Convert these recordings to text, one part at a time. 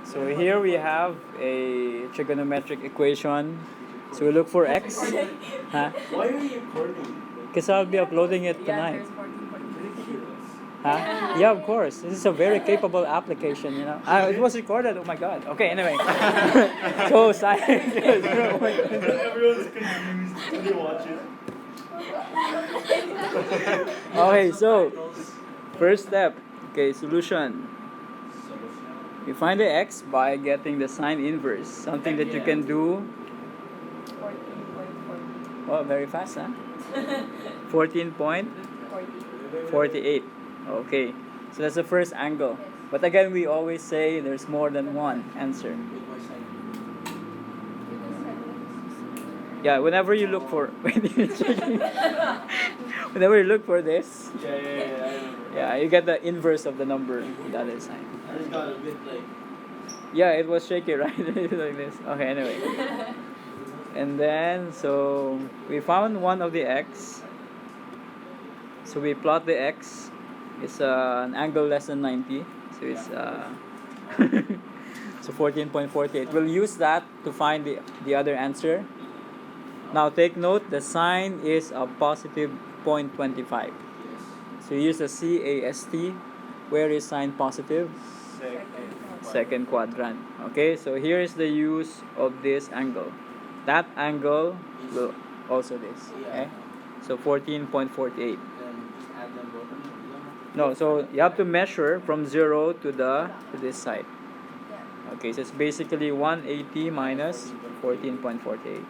So here we have a trigonometric equation. So we look for x. Huh? Why are you recording? Because I'll be uploading it tonight. Huh? Yeah, of course. This is a very capable application, you know. It was recorded. Oh my god. Okay, anyway. So science. Everyone's confused when they watch it. Okay, so first step. Okay, solution. You find the x by getting the sine inverse. Something that you can do. 14.40. Oh, very fast, huh? 14.48. Okay, so that's the first angle. But again, we always say there's more than one answer. Yeah, whenever you look for whenever you look for this, yeah, you get the inverse of the number on the other side. I just got a bit like. Yeah, it was shaky, right? Like this. Okay, anyway. And then, so we found one of the x. So we plot the x. It's an angle less than 90. So it's so 14.48. We'll use that to find the other answer. Now take note, the sign is a positive 0.25. So you use the CAST. Where is sign positive? Second quadrant. Okay, so here is the use of this angle. That angle will also this. Okay, so 14.48. No, so you have to measure from 0 to this side. Okay, so it's basically 180 minus 14.48.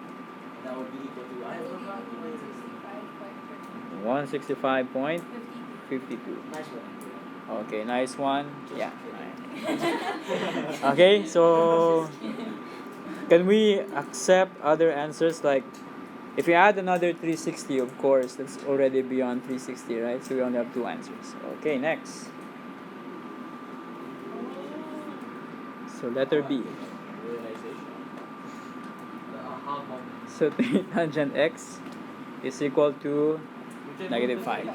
That would be equal to 165.52. Nice one. Okay, nice one. Yeah. Okay, so can we accept other answers? Like if you add another 360, of course, that's already beyond 360, right? So we only have two answers. Okay, next. So letter B. So tangent x is equal to negative 5.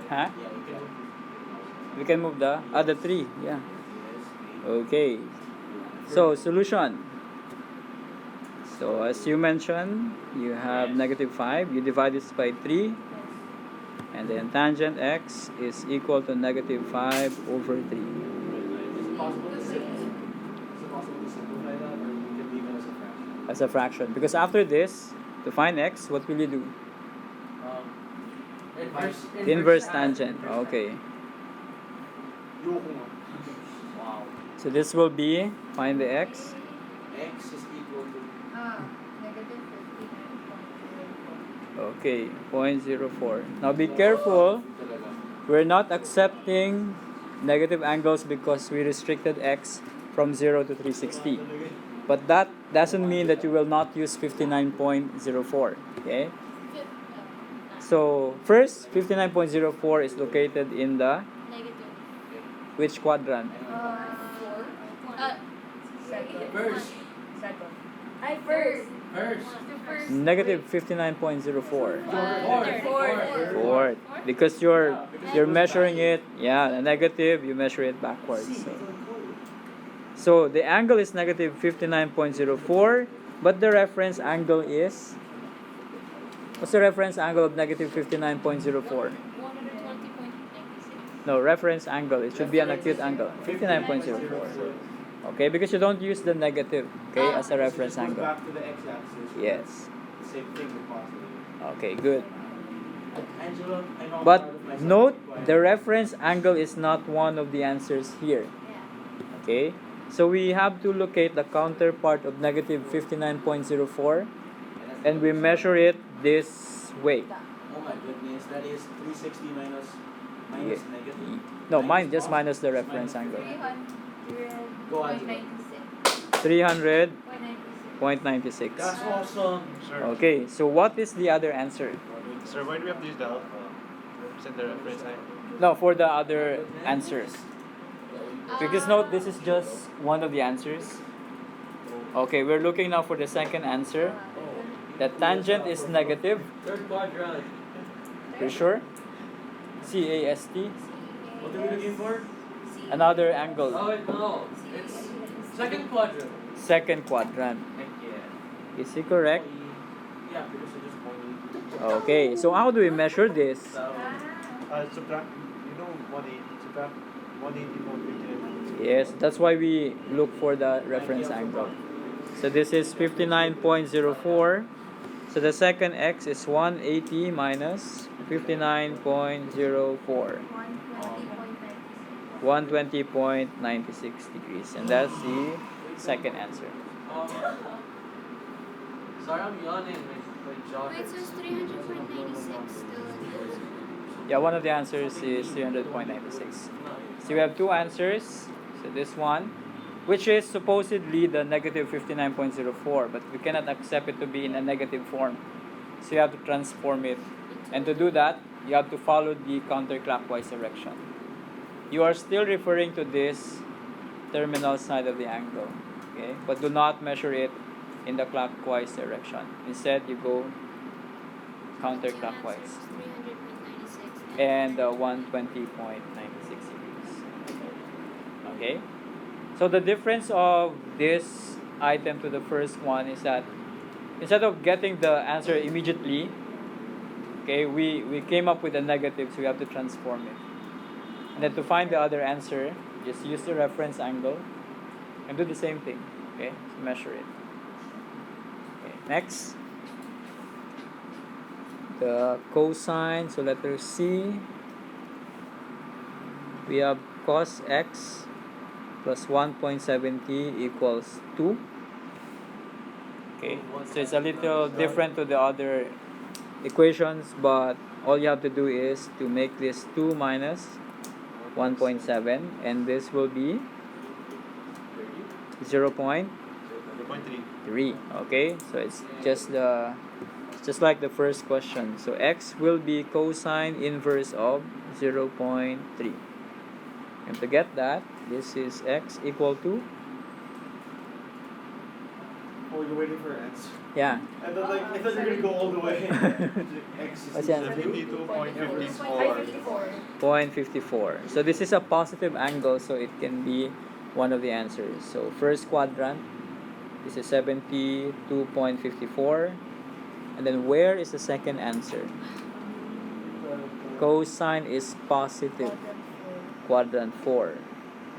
Huh? We can move the other 3. Yeah. Okay. So solution. So as you mentioned, you have negative 5. You divide this by 3. And then tangent x is equal to negative 5 over 3. Is it possible to simplify that, or we can leave it as a fraction? As a fraction. Because after this, to find x, what will you do? Inverse tangent. Okay. Wow. So this will be, find the x. X is equal to. Negative 59.04. Okay, 0.04. Now be careful. We're not accepting negative angles because we restricted x from 0 to 360. But that doesn't mean that you will not use 59.04. Okay? So first, 59.04 is located in the which quadrant? First. First. Negative 59.04. Fourth. Fourth. Because you're measuring it, yeah, the negative, you measure it backwards. So the angle is negative 59.04, but the reference angle is, what's the reference angle of negative 59.04? No, reference angle. It should be an acute angle. 59.04. Okay, because you don't use the negative, okay, as a reference angle. Back to the x-axis. Yes. Same thing with positive. Okay, good. Angela, I know But I'm proud of myself. note, the reference angle is not one of the answers here. Okay? So we have to locate the counterpart of negative 59.04 and we measure it this way. Oh my goodness, that is 360 minus negative. No, just minus the reference angle. 300.96. 300.96. That's awesome. Okay, so what is the other answer? Sir, why do we have to use the alpha? Represent the reference sign? No, for the other answers. Because note, this is just one of the answers. Okay, we're looking now for the second answer. The tangent is negative. Third quadrant. You sure? CAST. What are we looking for? Another angle. Oh, wait, no. It's second quadrant. Second quadrant. Yeah. Is it correct? Yeah, because it's just pointing. Okay, so how do we measure this? So, Subtract, 180, subtract 180 from 59. Yes, that's why we look for the reference angle. So this is 59.04. So the second x is 180 minus 59.04. 120.96 degrees. And that's the second answer. sorry, I'm yawning. My jaw Wait, so it's 300.96 Yeah, one of the answers is 300.96. So we have two answers. So this one, which is supposedly the negative 59.04, but we cannot accept it to be in a negative form. So you have to transform it. And to do that, you have to follow the counterclockwise direction. You are still referring to this terminal side of the angle, okay? But do not measure it in the clockwise direction. Instead, you go counterclockwise. And 120.96 degrees. Okay? So the difference of this item to the first one is that instead of getting the answer immediately, okay, we came up with a negative, so we have to transform it. And then to find the other answer, just use the reference angle and do the same thing. Okay? So measure it. Okay, next. The cosine, so letter C. We have cos x plus 1.70 equals 2. Okay, so it's a little different to the other equations, but all you have to do is to make this 2 minus 1.7, and this will be 0.3. Okay, so it's just like the first question. So x will be cosine inverse of 0.3. And to get that, this is x equal to, Oh, you're waiting for an answer. yeah. I thought I thought you were gonna go all the way. X is What's the answer? 72.54. 0.54. So this is a positive angle, so it can be one of the answers. So first quadrant, this is 72.54. And then where is the second answer? Cosine is positive. Quadrant 4.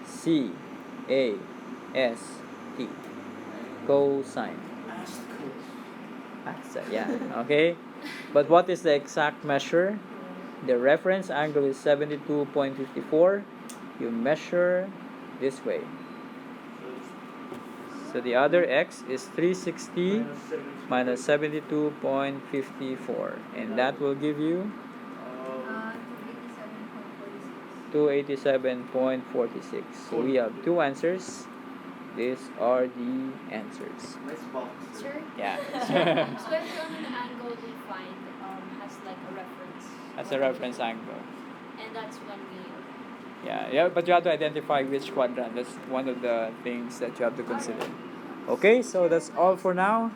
C, A, S, T. Cosine. Yeah, okay. But what is the exact measure? The reference angle is 72.54. You measure this way. So the other x is 360 minus 72.54. And that will give you 287.46. So we have two answers. These are the answers. Nice box. Sure. Yeah. So every angle we find has like a reference. That's a reference angle. And that's when we. Yeah, but you have to identify which quadrant. That's one of the things that you have to consider. Okay, so that's all for now.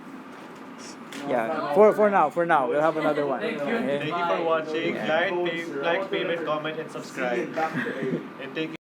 Yeah, for now. We'll have another one. Thank you. Okay? Thank you for watching. Yeah. Like, favorite, comment, and subscribe. And thank you.